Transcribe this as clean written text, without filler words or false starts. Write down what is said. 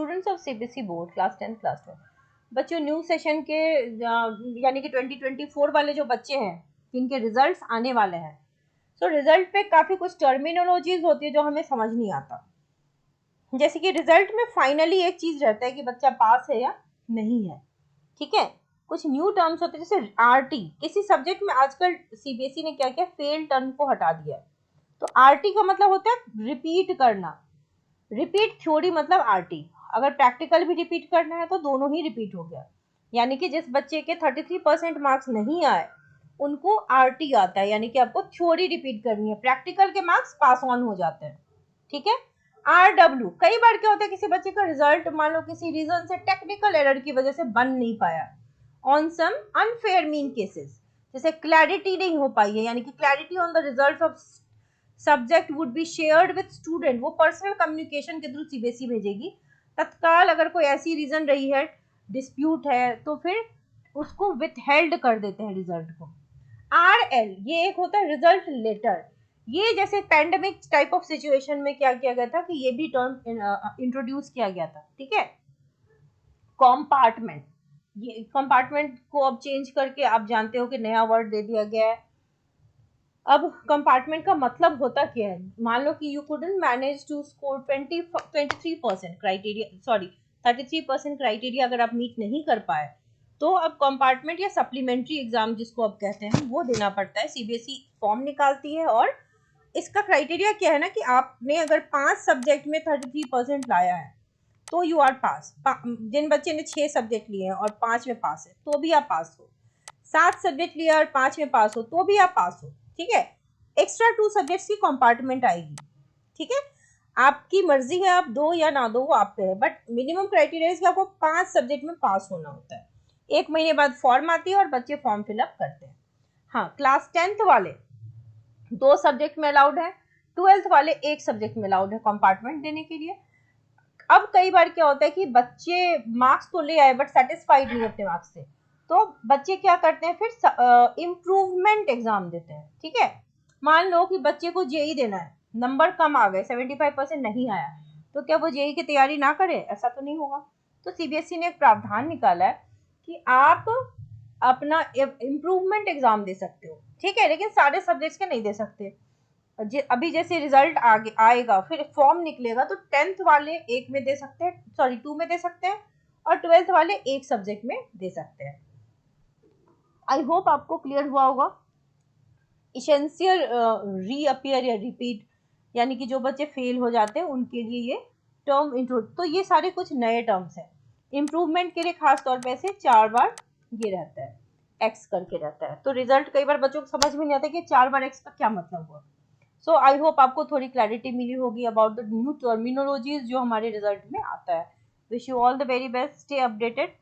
Students of CBSE board class 10 class 12, बच्चों new session के यानी कि 2024 वाले जो बच्चे हैं जिनके रिजल्ट्स आने वाले हैं, सो रिजल्ट पे काफी कुछ टर्मिनोलॉजीज होती है जो हमें समझ नहीं आता। जैसे कि रिजल्ट में फाइनली एक चीज रहता है कि बच्चा पास है या नहीं है, ठीक है। कुछ न्यू टर्म्स होते हैं जैसे आरटी, किसी सब्जेक्ट में आजकल सीबीएसई ने क्या किया, फेल टर्म को हटा दिया है। तो आरटी का मतलब होता है रिपीट करना, रिपीट थ्योरी मतलब आरटी। अगर प्रैक्टिकल भी रिपीट करना है तो दोनों ही रिपीट हो गया। यानी कि जिस बच्चे के 33% मार्क्स नहीं आए उनको आरटी आता है, यानी कि आपको थ्योरी रिपीट करनी है, प्रैक्टिकल के मार्क्स पास ऑन हो जाते हैं, ठीक है। आरडब्ल्यू, कई बार क्या होता है किसी बच्चे का रिजल्ट मान लो किसी रीजन से टेक्निकल एरर की वजह से बन नहीं पाया, on some unfair mean cases, जैसे क्लैरिटी नहीं हो पाई है, यानी कि clarity on the result of subject would be shared with student, वो पर्सनल कम्युनिकेशन के थ्रू सीबीएसई भेजेगी तत्काल। अगर कोई ऐसी रीजन रही है, डिस्प्यूट है, तो फिर उसको विथहेल्ड कर देते हैं रिजल्ट को। आरएल, ये एक होता है रिजल्ट लेटर। ये जैसे पैंडेमिक टाइप ऑफ सिचुएशन में क्या किया गया था कि ये भी टर्म इंट्रोड्यूस किया गया था, ठीक है। कंपार्टमेंट, ये कंपार्टमेंट को अब चेंज करके आप जानते हो कि नया वर्ड दे दिया गया है। अब कंपार्टमेंट का मतलब होता क्या है, मान लो कि you couldn't manage to score 23% criteria, sorry 33% criteria अगर आप मीट नहीं कर पाए तो अब कंपार्टमेंट या सप्लीमेंट्री एग्जाम जिसको अब कहते हैं वो देना पड़ता है। सीबीएसई फॉर्म निकालती है और इसका क्राइटेरिया क्या है ना कि आपने अगर 5 सब्जेक्ट में 33% लाया है तो यू आर पास। जिन बच्चे ने 6 सब्जेक्ट लिए हैं और 5 में पास है तो भी आप पास हो, 7 सब्जेक्ट लिया और 5 में पास हो तो भी आप पास हो, ठीक है। एक्स्ट्रा 2 सब्जेक्ट्स की कंपार्टमेंट आएगी, ठीक है। आपकी मर्जी है आप दो या ना दो, वो आप पे है, बट मिनिमम क्राइटेरिया है कि आपको 5 सब्जेक्ट में पास होना होता है। 1 महीने बाद फॉर्म आती है और बच्चे फॉर्म फिलअप करते हैं। हाँ, क्लास 10th वाले 2 सब्जेक्ट में अलाउड है, 12th वाले 1 सब्जेक्ट में अलाउड है कंपार्टमेंट देने के लिए। अब कई बार क्या होता है कि बच्चे मार्क्स तो ले आए बट सेटिस्फाइड नहीं अपने मार्क्स से, तो बच्चे क्या करते हैं फिर इम्प्रूवमेंट एग्जाम देते हैं, ठीक है। मान लो कि बच्चे को जेई देना है, नंबर कम आ गए, 75% नहीं आया, तो क्या वो जेई की तैयारी ना करे? ऐसा तो नहीं होगा। तो सीबीएसई ने एक प्रावधान निकाला है कि आप अपना इम्प्रूवमेंट एग्जाम दे सकते हो, ठीक है, लेकिन सारे सब्जेक्ट्स के नहीं दे सकते। अभी जैसे रिजल्ट आगे आएगा फिर फॉर्म निकलेगा तो 10th वाले 1 में दे सकते हैं, सॉरी 2 में दे सकते हैं, और 12th वाले 1 सब्जेक्ट में दे सकते हैं। आई होप आपको क्लियर हुआ होगा। इसेंशियल रीअपियर या रिपीट, यानी कि जो बच्चे फेल हो जाते हैं उनके लिए ये टर्म इंट्रो, तो ये सारे कुछ नए टर्म्स हैं। इम्प्रूवमेंट के लिए खास तौर पे ऐसे 4 बार ये रहता है, एक्स करके रहता है, तो रिजल्ट कई बार बच्चों को समझ में नहीं आता कि 4 बार एक्स का क्या मतलब हुआ। सो आई होप आपको थोड़ी क्लैरिटी मिली होगी अबाउट द न्यू टर्मिनोलॉजीज जो हमारे रिजल्ट में आता है। Wish you all the very best, stay updated.